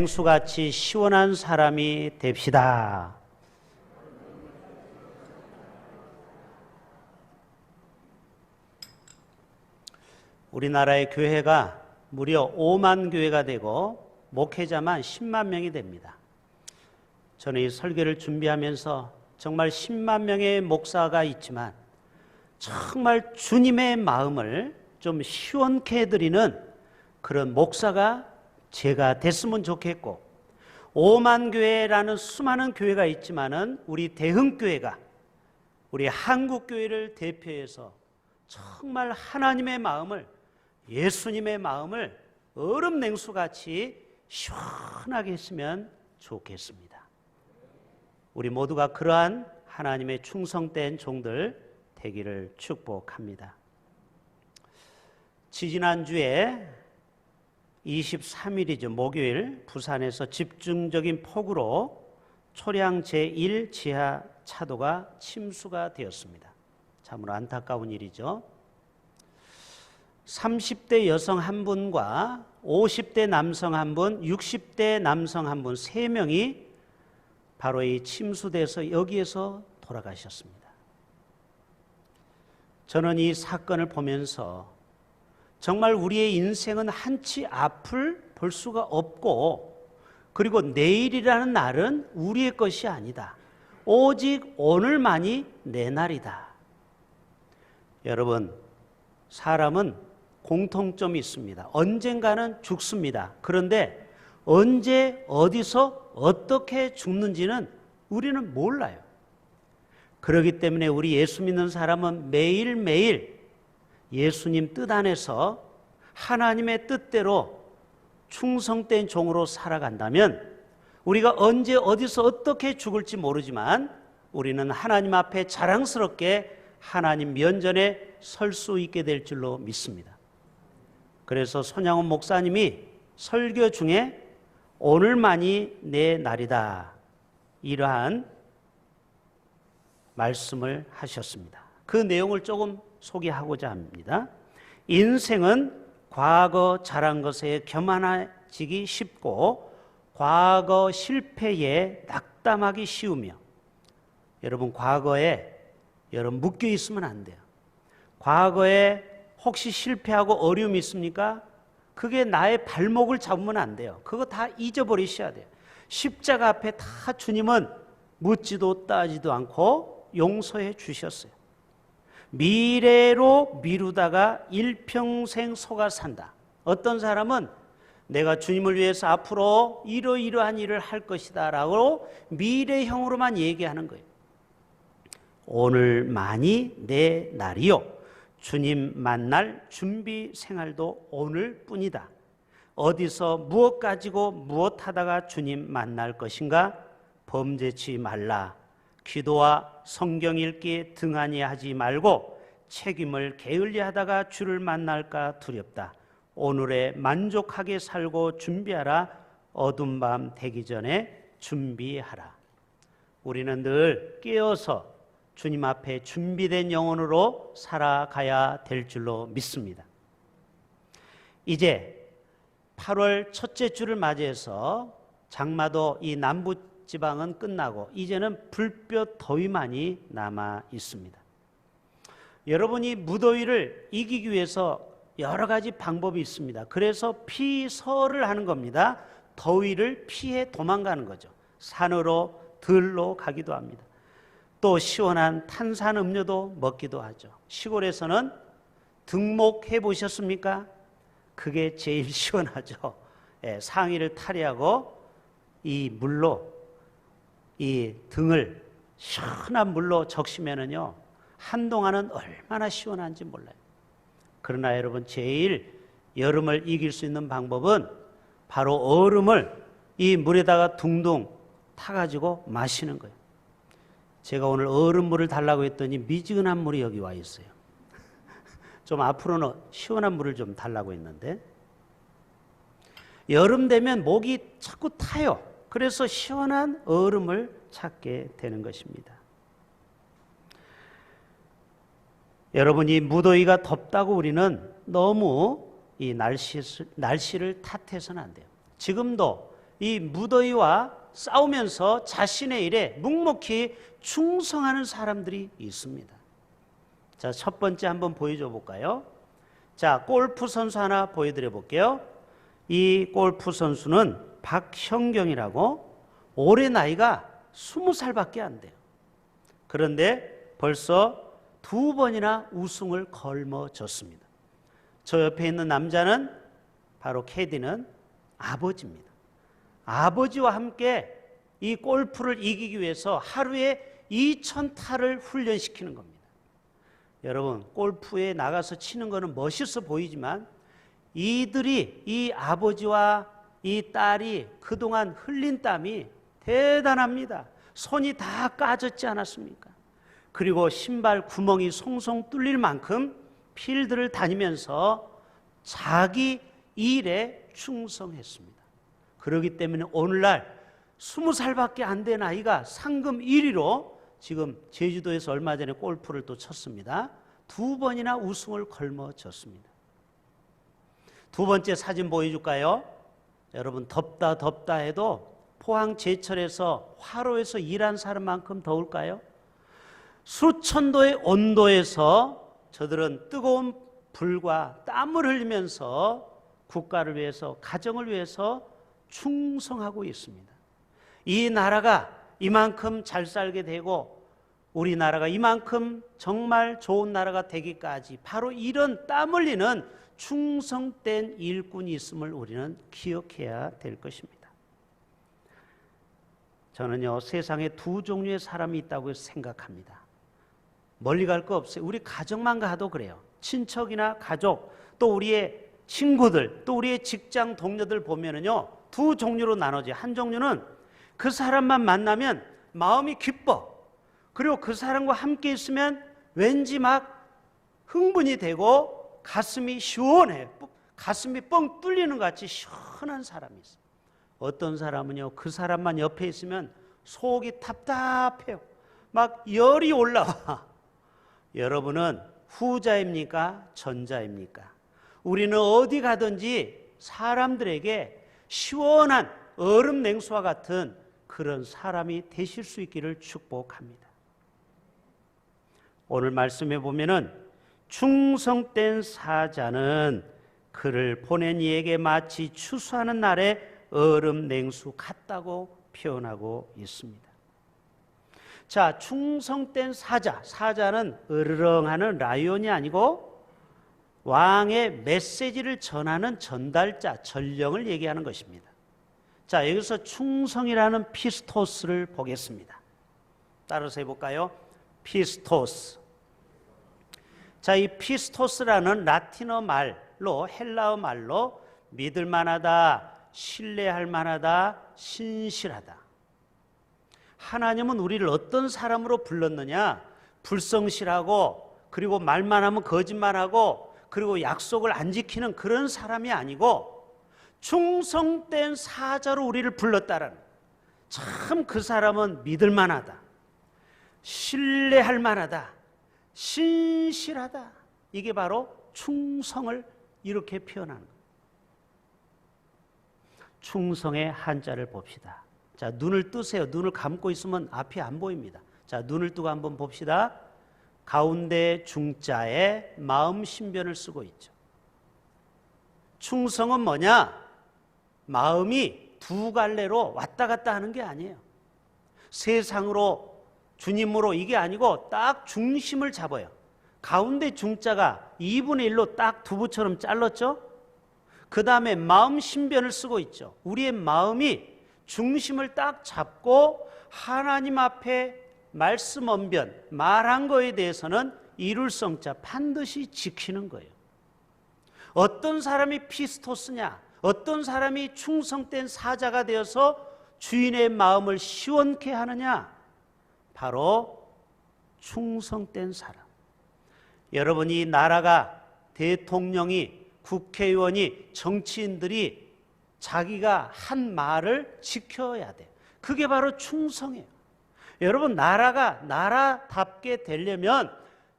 냉수같이 시원한 사람이 됩시다. 우리나라의 교회가 무려 5만 교회가 되고 목회자만 10만 명이 됩니다. 저는 이 설교를 준비하면서 정말 10만 명의 목사가 있지만 정말 주님의 마음을 좀 시원케 해드리는 그런 목사가 제가 됐으면 좋겠고, 5만 교회라는 수많은 교회가 있지만은 우리 대흥교회가 우리 한국교회를 대표해서 정말 하나님의 마음을, 예수님의 마음을 얼음 냉수같이 시원하게 했으면 좋겠습니다. 우리 모두가 그러한 하나님의 충성된 종들 되기를 축복합니다. 지지난주에 23일이죠. 목요일 부산에서 집중적인 폭우로 초량 제1 지하 차도가 침수가 되었습니다. 참으로 안타까운 일이죠. 30대 여성 한 분과 50대 남성 한 분, 60대 남성 한 분, 3명이 바로 이 침수돼서 여기에서 돌아가셨습니다. 저는 이 사건을 보면서 정말 우리의 인생은 한치 앞을 볼 수가 없고, 그리고 내일이라는 날은 우리의 것이 아니다. 오직 오늘만이 내 날이다. 여러분, 사람은 공통점이 있습니다. 언젠가는 죽습니다. 그런데 언제 어디서 어떻게 죽는지는 우리는 몰라요. 그렇기 때문에 우리 예수 믿는 사람은 매일매일 예수님 뜻 안에서 하나님의 뜻대로 충성된 종으로 살아간다면 우리가 언제 어디서 어떻게 죽을지 모르지만 우리는 하나님 앞에 자랑스럽게 하나님 면전에 설 수 있게 될 줄로 믿습니다. 그래서 손양원 목사님이 설교 중에 오늘만이 내 날이다, 이러한 말씀을 하셨습니다. 그 내용을 조금 소개하고자 합니다. 인생은 과거 잘한 것에 교만해지기 쉽고 과거 실패에 낙담하기 쉬우며, 여러분 과거에 여러분 묶여 있으면 안 돼요. 과거에 혹시 실패하고 어려움이 있습니까? 그게 나의 발목을 잡으면 안 돼요. 그거 다 잊어버리셔야 돼요. 십자가 앞에 다 주님은 묻지도 따지도 않고 용서해 주셨어요. 미래로 미루다가 일평생 속아 산다. 어떤 사람은 내가 주님을 위해서 앞으로 이러이러한 일을 할 것이다 라고 미래형으로만 얘기하는 거예요. 오늘만이 내 날이요, 주님 만날 준비 생활도 오늘뿐이다. 어디서 무엇 가지고 무엇 하다가 주님 만날 것인가? 범죄치 말라. 기도와 성경 읽기 등한히 하지 말고 책임을 게을리하다가 주를 만날까 두렵다. 오늘에 만족하게 살고 준비하라. 어두운 밤 되기 전에 준비하라. 우리는 늘 깨어서 주님 앞에 준비된 영혼으로 살아가야 될 줄로 믿습니다. 이제 8월 첫째 주를 맞이해서 장마도 이 남부 지방은 끝나고 이제는 불볕 더위만이 남아 있습니다. 여러분이 무더위를 이기기 위해서 여러 가지 방법이 있습니다. 그래서 피서를 하는 겁니다. 더위를 피해 도망가는 거죠. 산으로 들로 가기도 합니다. 또 시원한 탄산 음료도 먹기도 하죠. 시골에서는 등목해 보셨습니까? 그게 제일 시원하죠. 상의를 탈의하고 이 물로 이 등을 시원한 물로 적시면은요, 한동안은 얼마나 시원한지 몰라요. 그러나 여러분, 제일 여름을 이길 수 있는 방법은 바로 얼음을 이 물에다가 둥둥 타가지고 마시는 거예요. 제가 오늘 얼음물을 달라고 했더니 미지근한 물이 여기 와 있어요. 좀 앞으로는 시원한 물을 좀 달라고 했는데, 여름 되면 목이 자꾸 타요. 그래서 시원한 얼음을 찾게 되는 것입니다. 여러분, 이 무더위가 덥다고 우리는 너무 이 날씨를 탓해서는 안 돼요. 지금도 이 무더위와 싸우면서 자신의 일에 묵묵히 충성하는 사람들이 있습니다. 자, 첫 번째 한번 보여줘 볼까요? 자, 골프 선수 하나 보여드려 볼게요. 이 골프 선수는 박형경이라고 올해 나이가 20살밖에 안 돼요. 그런데 벌써 2번이나 우승을 걸머졌습니다. 저 옆에 있는 남자는 바로 캐디는 아버지입니다. 아버지와 함께 이 골프를 이기기 위해서 하루에 2000타를 훈련시키는 겁니다. 여러분, 골프에 나가서 치는 거는 멋있어 보이지만 이들이, 이 아버지와 이 딸이 그동안 흘린 땀이 대단합니다. 손이 다 까졌지 않았습니까? 그리고 신발 구멍이 송송 뚫릴 만큼 필드를 다니면서 자기 일에 충성했습니다. 그렇기 때문에 오늘날 20살밖에 안 된 아이가 상금 1위로 지금 제주도에서 얼마 전에 골프를 또 쳤습니다. 2번이나 우승을 걸머졌습니다. 두 번째 사진 보여줄까요? 여러분, 덥다 해도 포항 제철에서 화로에서 일한 사람만큼 더울까요? 수천 도의 온도에서 저들은 뜨거운 불과 땀을 흘리면서 국가를 위해서, 가정을 위해서 충성하고 있습니다. 이 나라가 이만큼 잘 살게 되고 우리나라가 이만큼 정말 좋은 나라가 되기까지 바로 이런 땀 흘리는 충성된 일꾼이 있음을 우리는 기억해야 될 것입니다. 저는요, 세상에 두 종류의 사람이 있다고 생각합니다. 멀리 갈 거 없어요. 우리 가정만 가도 그래요. 친척이나 가족, 또 우리의 친구들, 또 우리의 직장 동료들 보면은요, 두 종류로 나눠져요. 한 종류는 그 사람만 만나면 마음이 기뻐. 그리고 그 사람과 함께 있으면 왠지 막 흥분이 되고 가슴이 시원해. 가슴이 뻥 뚫리는 것 같이 시원한 사람이 있어요. 어떤 사람은요, 그 사람만 옆에 있으면 속이 답답해요. 막 열이 올라와. 여러분은 후자입니까? 전자입니까? 우리는 어디 가든지 사람들에게 시원한 얼음 냉수와 같은 그런 사람이 되실 수 있기를 축복합니다. 오늘 말씀해 보면은 충성된 사자는 그를 보낸 이에게 마치 추수하는 날에 얼음 냉수 같다고 표현하고 있습니다. 자, 충성된 사자, 사자는 으르렁하는 라이온이 아니고 왕의 메시지를 전하는 전달자, 전령을 얘기하는 것입니다. 자, 여기서 충성이라는 피스토스를 보겠습니다. 따라서 해볼까요? 피스토스. 자, 이 피스토스라는 라틴어 말로, 헬라어 말로 믿을 만하다, 신뢰할 만하다, 신실하다. 하나님은 우리를 어떤 사람으로 불렀느냐? 불성실하고, 그리고 말만 하면 거짓말하고, 그리고 약속을 안 지키는 그런 사람이 아니고 충성된 사자로 우리를 불렀다라는, 참 그 사람은 믿을 만하다, 신뢰할 만하다, 신실하다. 이게 바로 충성을 이렇게 표현하는 거예요. 충성의 한자를 봅시다. 자, 눈을 뜨세요. 눈을 감고 있으면 앞이 안 보입니다. 자, 눈을 뜨고 한번 봅시다. 가운데 중자에 마음 신변을 쓰고 있죠. 충성은 뭐냐? 마음이 두 갈래로 왔다 갔다 하는 게 아니에요. 세상으로, 주님으로, 이게 아니고 딱 중심을 잡아요. 가운데 중자가 2분의 1로 딱 두부처럼 잘랐죠? 그 다음에 마음 신변을 쓰고 있죠. 우리의 마음이 중심을 딱 잡고 하나님 앞에 말씀 언변, 말한 거에 대해서는 이룰 성자 반드시 지키는 거예요. 어떤 사람이 피스토스냐? 어떤 사람이 충성된 사자가 되어서 주인의 마음을 시원케 하느냐? 바로 충성된 사람. 여러분, 이 나라가, 대통령이, 국회의원이, 정치인들이 자기가 한 말을 지켜야 돼. 그게 바로 충성이에요. 여러분, 나라가 나라답게 되려면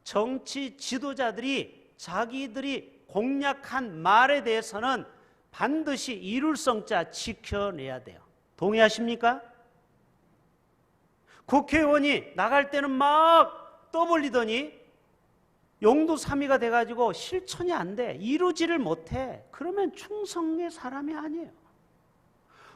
정치 지도자들이 자기들이 공약한 말에 대해서는 반드시 이룰 성자 지켜내야 돼요. 동의하십니까? 국회의원이 나갈 때는 막 떠벌리더니 용두사미가 돼가지고 실천이 안 돼. 이루지를 못해. 그러면 충성의 사람이 아니에요.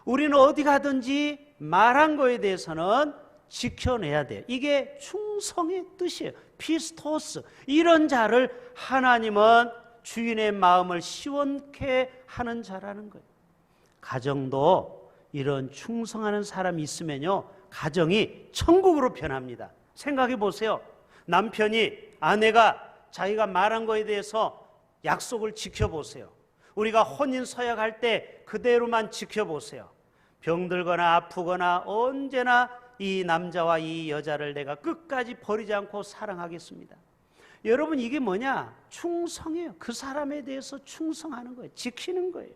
우리는 어디 가든지 말한 거에 대해서는 지켜내야 돼요. 이게 충성의 뜻이에요. 피스토스. 이런 자를 하나님은 주인의 마음을 시원케 하는 자라는 거예요. 가정도 이런 충성하는 사람이 있으면요, 가정이 천국으로 변합니다. 생각해 보세요. 남편이, 아내가 자기가 말한 거에 대해서 약속을 지켜보세요. 우리가 혼인 서약할 때 그대로만 지켜보세요. 병들거나 아프거나 언제나 이 남자와 이 여자를 내가 끝까지 버리지 않고 사랑하겠습니다. 여러분, 이게 뭐냐? 충성이에요. 그 사람에 대해서 충성하는 거예요. 지키는 거예요.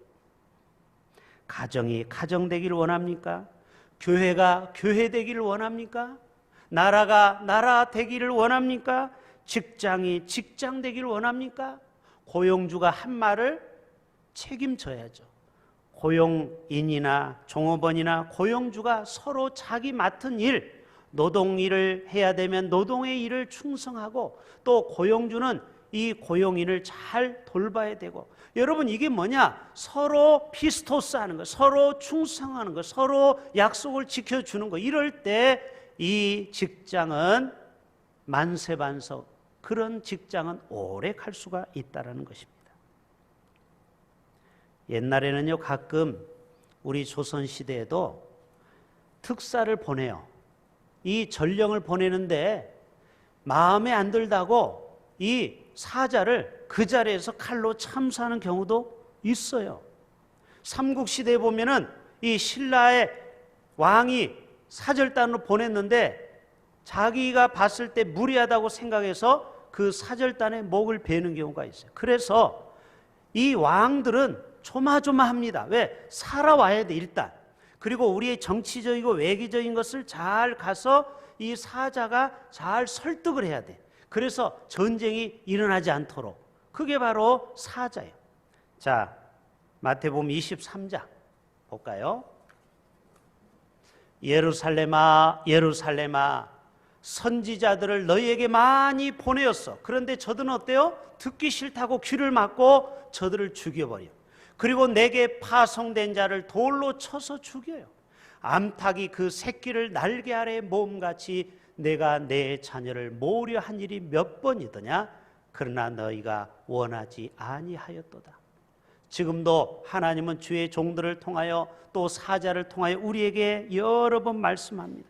가정이 가정 되기를 원합니까? 교회가 교회 되기를 원합니까? 나라가 나라 되기를 원합니까? 직장이 직장 되기를 원합니까? 고용주가 한 말을 책임져야죠. 고용인이나 종업원이나 고용주가 서로 자기 맡은 일, 노동 일을 해야 되면 노동의 일을 충성하고, 또 고용주는 이 고용인을 잘 돌봐야 되고, 여러분, 이게 뭐냐? 서로 피스토스 하는 거, 서로 충성하는 거, 서로 약속을 지켜주는 거. 이럴 때 이 직장은 만세반석, 그런 직장은 오래 갈 수가 있다는 것입니다. 옛날에는요, 가끔 우리 조선시대에도 특사를 보내요. 이 전령을 보내는데 마음에 안 들다고 이 사자를 그 자리에서 칼로 참수하는 경우도 있어요. 삼국시대에 보면은 이 신라의 왕이 사절단으로 보냈는데 자기가 봤을 때 무리하다고 생각해서 그 사절단의 목을 베는 경우가 있어요. 그래서 이 왕들은 조마조마합니다. 왜? 살아와야 돼, 일단. 그리고 우리의 정치적이고 외교적인 것을 잘 가서 이 사자가 잘 설득을 해야 돼. 그래서 전쟁이 일어나지 않도록. 그게 바로 사자예요. 자, 마태복음 23장 볼까요? 예루살렘아, 예루살렘아, 선지자들을 너희에게 많이 보내었어. 그런데 저들은 어때요? 듣기 싫다고 귀를 막고 저들을 죽여버려. 그리고 내게 파송된 자를 돌로 쳐서 죽여요. 암탉이 그 새끼를 날개 아래 모음같이 내가 내 자녀를 모으려 한 일이 몇 번이더냐? 그러나 너희가 원하지 아니하였도다. 지금도 하나님은 주의 종들을 통하여 또 사자를 통하여 우리에게 여러 번 말씀합니다.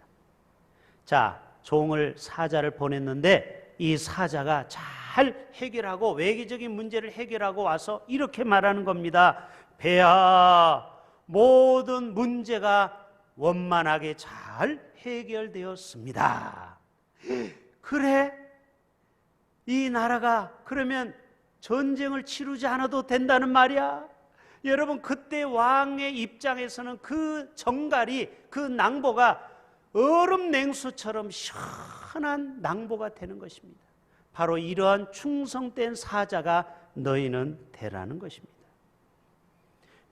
자, 종을, 사자를 보냈는데 이 사자가 잘 해결하고 외교적인 문제를 해결하고 와서 이렇게 말하는 겁니다. 배야, 모든 문제가 원만하게 잘 해결되었습니다. 그래? 이 나라가 그러면 전쟁을 치르지 않아도 된다는 말이야? 여러분, 그때 왕의 입장에서는 그 정갈이, 그 낭보가 얼음 냉수처럼 시원한 낭보가 되는 것입니다. 바로 이러한 충성된 사자가 너희는 되라는 것입니다.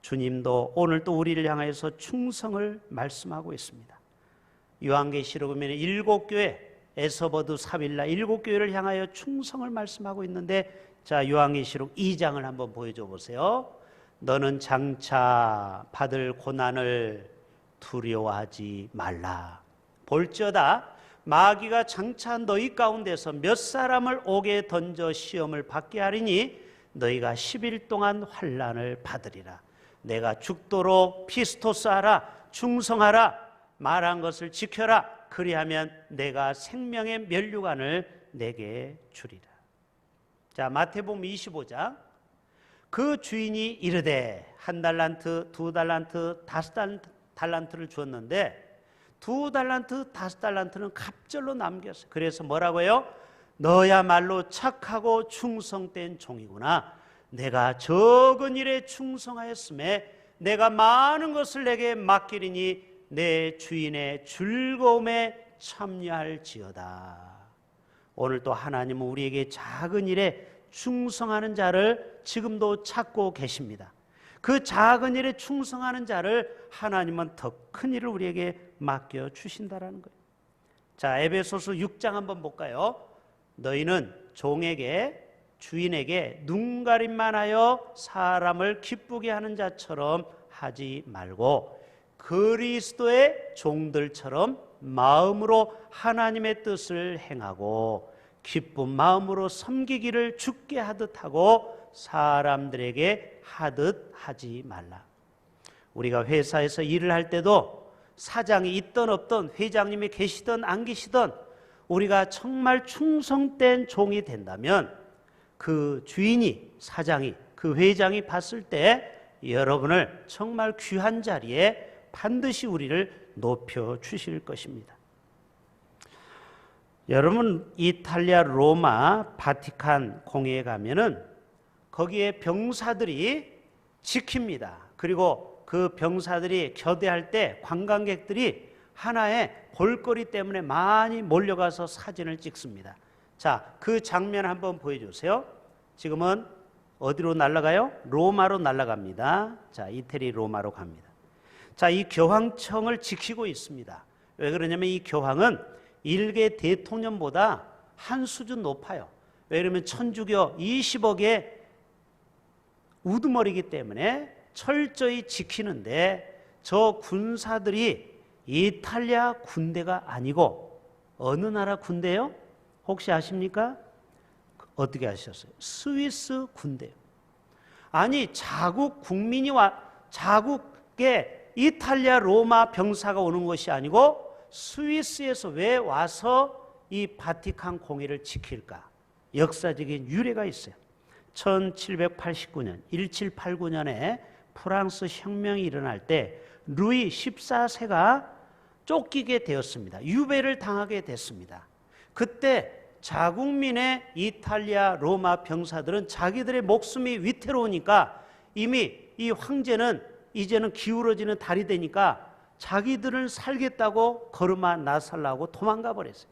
주님도 오늘 또 우리를 향해서 충성을 말씀하고 있습니다. 요한계시록 보면 7교회, 에서버두, 사빌라 7교회를 향하여 충성을 말씀하고 있는데, 자, 요한계시록 2장을 한번 보여줘 보세요. 너는 장차 받을 고난을 두려워하지 말라. 볼지어다 마귀가 장차 너희 가운데서 몇 사람을 옥에 던져 시험을 받게 하리니 너희가 10일 동안 환난을 받으리라. 내가 죽도록 피스토스하라, 충성하라, 말한 것을 지켜라. 그리하면 내가 생명의 면류관을 내게 주리라. 자, 마태복음 25장. 그 주인이 이르되 1달란트, 2달란트, 5달란트를 주었는데 2달란트, 5달란트는 갑절로 남겼어요. 그래서 뭐라고요? 너야말로 착하고 충성된 종이구나. 내가 적은 일에 충성하였음에 내가 많은 것을 내게 맡기리니 내 주인의 즐거움에 참여할지어다. 오늘 또 하나님은 우리에게 작은 일에 충성하는 자를 지금도 찾고 계십니다. 그 작은 일에 충성하는 자를 하나님은 더 큰 일을 우리에게 맡겨 주신다라는 거예요. 자, 에베소서 6장 한번 볼까요? 너희는 종에게 주인에게 눈가림만 하여 사람을 기쁘게 하는 자처럼 하지 말고 그리스도의 종들처럼 마음으로 하나님의 뜻을 행하고 기쁜 마음으로 섬기기를 주께 하듯 하고 사람들에게 하듯 하지 말라. 우리가 회사에서 일을 할 때도 사장이 있든 없든 회장님이 계시든 안 계시든 우리가 정말 충성된 종이 된다면 그 주인이, 사장이, 그 회장이 봤을 때 여러분을 정말 귀한 자리에 반드시 우리를 높여 주실 것입니다. 여러분, 이탈리아 로마 바티칸 공회에 가면은 거기에 병사들이 지킵니다. 그리고 그 병사들이 교대할 때 관광객들이 하나의 볼거리 때문에 많이 몰려가서 사진을 찍습니다. 자, 그 장면 한번 보여주세요. 지금은 어디로 날아가요? 로마로 날아갑니다. 자, 이태리 로마로 갑니다. 자, 이 교황청을 지키고 있습니다. 왜 그러냐면 이 교황은 일개 대통령보다 한 수준 높아요. 왜 그러면 천주교 20억의 우두머리이기 때문에 철저히 지키는데 저 군사들이 이탈리아 군대가 아니고 어느 나라 군대요? 혹시 아십니까? 어떻게 아셨어요? 스위스 군대요. 아니, 자국 국민이 자국의 이탈리아 로마 병사가 오는 것이 아니고 스위스에서 왜 와서 이 바티칸 공회를 지킬까? 역사적인 유래가 있어요. 1789년, 1789년에 프랑스 혁명이 일어날 때 루이 14세가 쫓기게 되었습니다. 유배를 당하게 됐습니다. 그때 자국민의 이탈리아 로마 병사들은 자기들의 목숨이 위태로우니까 이미 이 황제는 이제는 기울어지는 달이 되니까 자기들을 살겠다고 걸음아 나서려고 도망가 버렸어요.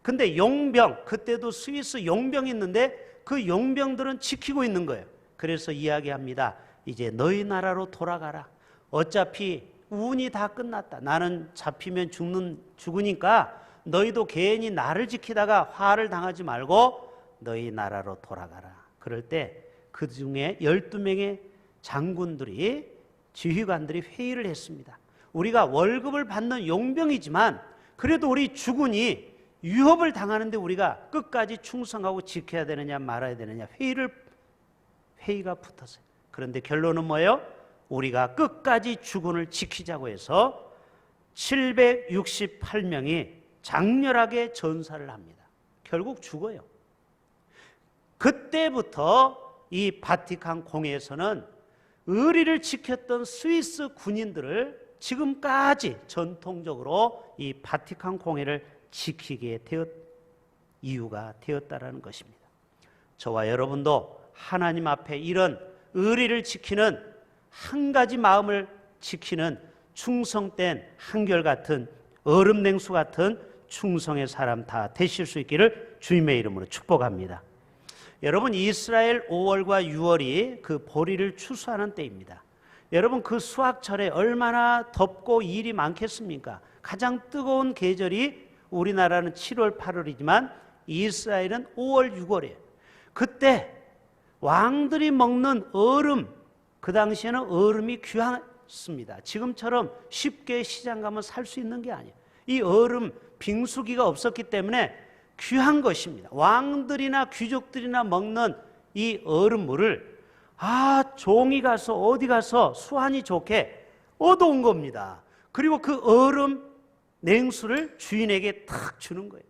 근데 용병, 그때도 스위스 용병이 있는데 그 용병들은 지키고 있는 거예요. 그래서 이야기합니다. 이제 너희 나라로 돌아가라. 어차피 운이 다 끝났다. 나는 잡히면 죽으니까 너희도 괜히 나를 지키다가 화를 당하지 말고 너희 나라로 돌아가라. 그럴 때 그 중에 12명의 장군들이, 지휘관들이 회의를 했습니다. 우리가 월급을 받는 용병이지만 그래도 우리 주군이 위협을 당하는데 우리가 끝까지 충성하고 지켜야 되느냐 말아야 되느냐 회의가 붙었어요. 그런데 결론은 뭐예요? 우리가 끝까지 주군을 지키자고 해서 768명이 장렬하게 전사를 합니다. 결국 죽어요. 그때부터 이 바티칸 공회에서는 의리를 지켰던 스위스 군인들을 지금까지 전통적으로 이 바티칸 공회를 지키게 이유가 되었다라는 것입니다. 저와 여러분도 하나님 앞에 이런 의리를 지키는, 한 가지 마음을 지키는 충성된 한결같은 얼음냉수 같은 충성의 사람 다 되실 수 있기를 주님의 이름으로 축복합니다. 여러분, 이스라엘 5월과 6월이 그 보리를 추수하는 때입니다. 여러분, 그 수확철에 얼마나 덥고 일이 많겠습니까? 가장 뜨거운 계절이 우리나라는 7월, 8월이지만 이스라엘은 5월, 6월이에요. 그때 왕들이 먹는 얼음, 그 당시에는 얼음이 귀했습니다. 지금처럼 쉽게 시장 가면 살 수 있는 게 아니에요. 이 얼음, 빙수기가 없었기 때문에 귀한 것입니다. 왕들이나 귀족들이나 먹는 이 얼음물을 종이 가서 어디 가서 수완이 좋게 얻어온 겁니다. 그리고 그 얼음 냉수를 주인에게 탁 주는 거예요.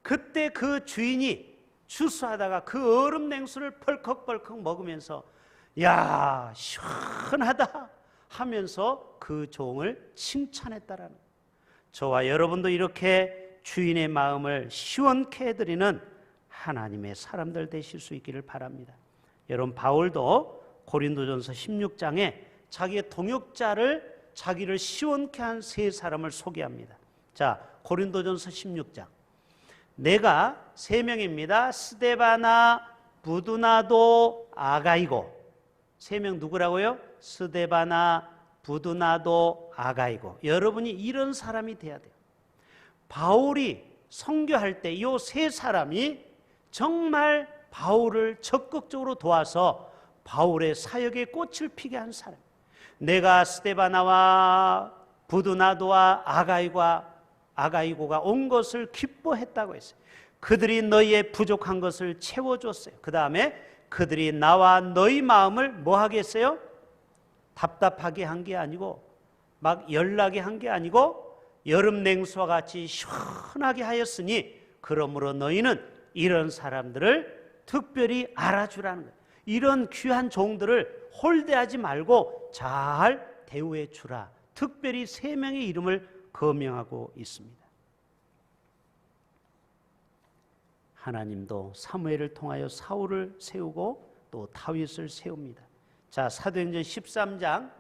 그때 그 주인이 추수하다가 그 얼음 냉수를 펄컥펄컥 먹으면서 야, 시원하다 하면서 그 종을 칭찬했다라는 거예요. 저와 여러분도 이렇게 주인의 마음을 시원케 해드리는 하나님의 사람들 되실 수 있기를 바랍니다. 여러분, 바울도 고린도전서 16장에 자기의 동역자를, 자기를 시원케 한 세 사람을 소개합니다. 자, 고린도전서 16장. 내가 세 명입니다. 스데바나, 부두나도, 아가이고. 세 명 누구라고요? 스데바나, 부두나도, 아가이고, 여러분이 이런 사람이 돼야 돼요. 바울이 선교할 때 이 세 사람이 정말 바울을 적극적으로 도와서 바울의 사역에 꽃을 피게 한 사람. 내가 스데바나와 부두나도와 아가이고가 온 것을 기뻐했다고 했어요. 그들이 너희의 부족한 것을 채워줬어요. 그 다음에 그들이 나와 너희 마음을 뭐 하겠어요? 답답하게 한 게 아니고 막 열나게 한 게 아니고 여름 냉수와 같이 시원하게 하였으니 그러므로 너희는 이런 사람들을 특별히 알아주라는 거예요. 이런 귀한 종들을 홀대하지 말고 잘 대우해 주라. 특별히 세 명의 이름을 거명하고 있습니다. 하나님도 사무엘을 통하여 사울을 세우고 또 다윗을 세웁니다. 자, 사도행전 13장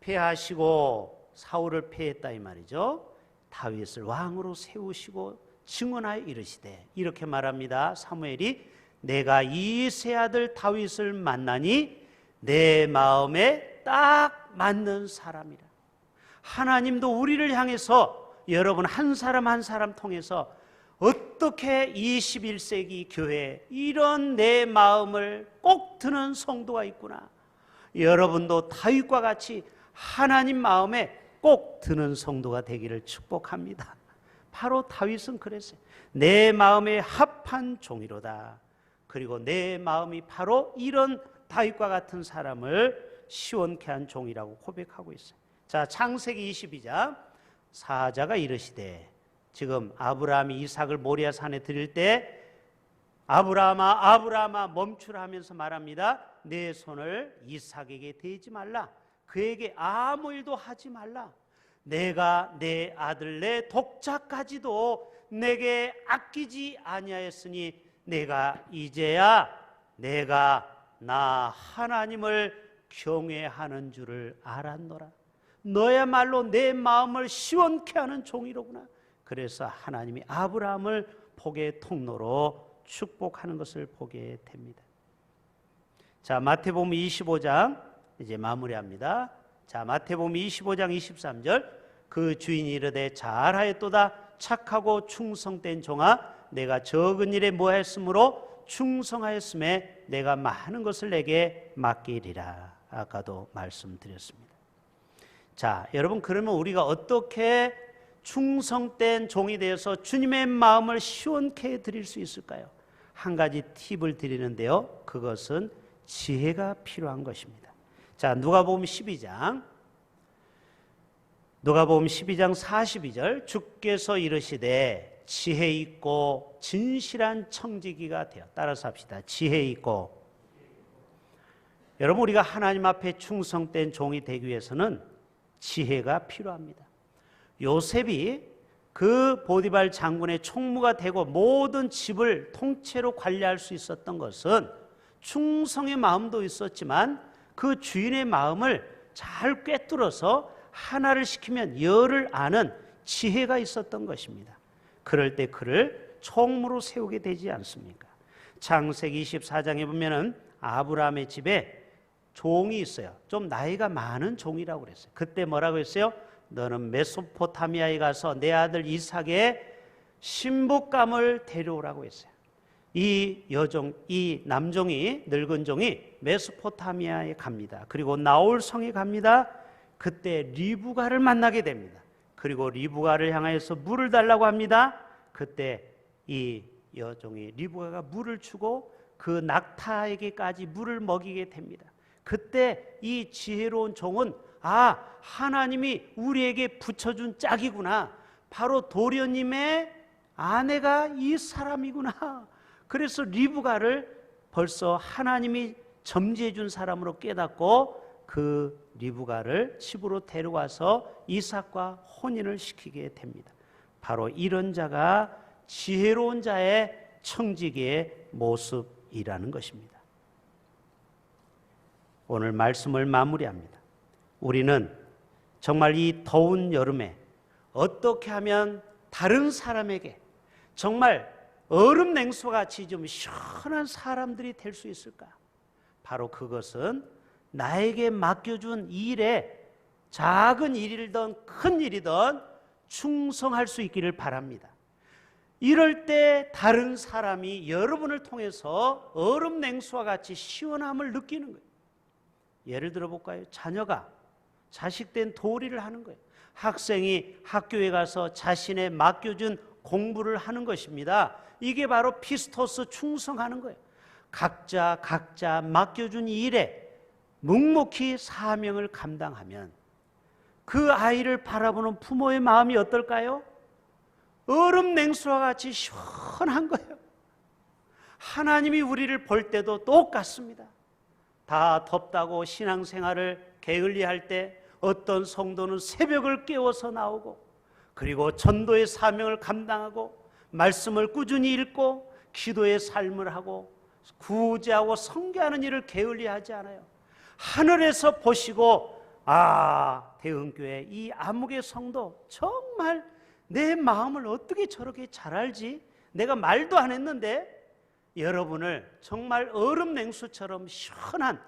패하시고 사울을 패했다 이 말이죠. 다윗을 왕으로 세우시고 증언하여 이르시되 이렇게 말합니다. 사무엘이 내가 이 세 아들 다윗을 만나니 내 마음에 딱 맞는 사람이라. 하나님도 우리를 향해서 여러분 한 사람 한 사람 통해서 어떻게 21세기 교회에 이런 내 마음을 꼭 드는 성도가 있구나. 여러분도 다윗과 같이 하나님 마음에 꼭 드는 성도가 되기를 축복합니다. 바로 다윗은 그랬어요. 내 마음에 합한 종이로다. 그리고 내 마음이 바로 이런 다윗과 같은 사람을 시원케 한 종이라고 고백하고 있어요. 자, 창세기 22장 사자가 이르시되, 지금 아브라함이 이삭을 모리아 산에 드릴 때 아브라함아 아브라함아 멈추라 하면서 말합니다. 내 손을 이삭에게 대지 말라. 그에게 아무 일도 하지 말라. 내가 내 아들 내 독자까지도 내게 아끼지 아니하였으니 내가 이제야 내가 나 하나님을 경외하는 줄을 알았노라. 너야말로 내 마음을 시원케 하는 종이로구나. 그래서 하나님이 아브라함을 복의 통로로 축복하는 것을 보게 됩니다. 자, 마태복음 25장 이제 마무리합니다. 자, 마태복음 25장 23절 그 주인이 이르되 잘하였도다 착하고 충성된 종아 내가 적은 일에 뭐했으므로 충성하였음에 내가 많은 것을 내게 맡기리라. 아까도 말씀드렸습니다. 자, 여러분 그러면 우리가 어떻게 충성된 종이 되어서 주님의 마음을 시원케 드릴 수 있을까요? 한 가지 팁을 드리는데요. 그것은 지혜가 필요한 것입니다. 자, 누가복음 12장 42절 주께서 이르시되 지혜 있고 진실한 청지기가 되어. 따라서 합시다. 지혜 있고. 여러분 우리가 하나님 앞에 충성된 종이 되기 위해서는 지혜가 필요합니다. 요셉이 그 보디발 장군의 총무가 되고 모든 집을 통째로 관리할 수 있었던 것은 충성의 마음도 있었지만 그 주인의 마음을 잘 꿰뚫어서 하나를 시키면 열을 아는 지혜가 있었던 것입니다. 그럴 때 그를 총무로 세우게 되지 않습니까? 창세기 24장에 보면은 아브라함의 집에 종이 있어요. 좀 나이가 많은 종이라고 그랬어요. 그때 뭐라고 했어요? 너는 메소포타미아에 가서 내 아들 이삭의 신부감을 데려오라고 했어요. 이 남종이, 늙은 종이 메소포타미아에 갑니다. 그리고 나홀 성에 갑니다. 그때 리브가를 만나게 됩니다. 그리고 리브가를 향하여서 물을 달라고 합니다. 그때 이 여종이 리브가가 물을 주고 그 낙타에게까지 물을 먹이게 됩니다. 그때 이 지혜로운 종은 하나님이 우리에게 붙여준 짝이구나. 바로 도련님의 아내가 이 사람이구나. 그래서 리브가를 벌써 하나님이 점지해 준 사람으로 깨닫고 그 리브가를 집으로 데려와서 이삭과 혼인을 시키게 됩니다. 바로 이런 자가 지혜로운 자의 청지기의 모습이라는 것입니다. 오늘 말씀을 마무리합니다. 우리는 정말 이 더운 여름에 어떻게 하면 다른 사람에게 정말 얼음 냉수와 같이 좀 시원한 사람들이 될 수 있을까? 바로 그것은 나에게 맡겨준 일에 작은 일이든 큰 일이든 충성할 수 있기를 바랍니다. 이럴 때 다른 사람이 여러분을 통해서 얼음 냉수와 같이 시원함을 느끼는 거예요. 예를 들어 볼까요? 자녀가 자식된 도리를 하는 거예요. 학생이 학교에 가서 자신의 맡겨준 공부를 하는 것입니다. 이게 바로 피스토스 충성하는 거예요. 각자 맡겨준 일에 묵묵히 사명을 감당하면 그 아이를 바라보는 부모의 마음이 어떨까요? 얼음 냉수와 같이 시원한 거예요. 하나님이 우리를 볼 때도 똑같습니다. 다 덥다고 신앙생활을 게을리할 때 어떤 성도는 새벽을 깨워서 나오고, 그리고 전도의 사명을 감당하고 말씀을 꾸준히 읽고 기도의 삶을 하고 구제하고 선교하는 일을 게을리하지 않아요. 하늘에서 보시고, 아, 대흥교회 이 암흑의 성도 정말 내 마음을 어떻게 저렇게 잘 알지? 내가 말도 안 했는데 여러분을 정말 얼음 냉수처럼 시원한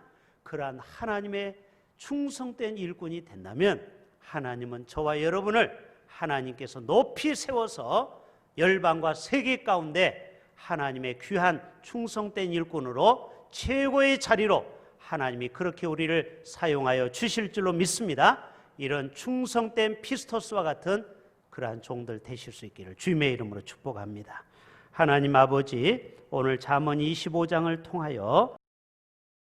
그러한 하나님의 충성된 일꾼이 된다면, 하나님은 저와 여러분을 하나님께서 높이 세워서 열방과 세계 가운데 하나님의 귀한 충성된 일꾼으로 최고의 자리로 하나님이 그렇게 우리를 사용하여 주실 줄로 믿습니다. 이런 충성된 피스토스와 같은 그러한 종들 되실 수 있기를 주님의 이름으로 축복합니다. 하나님 아버지, 오늘 잠언 25장을 통하여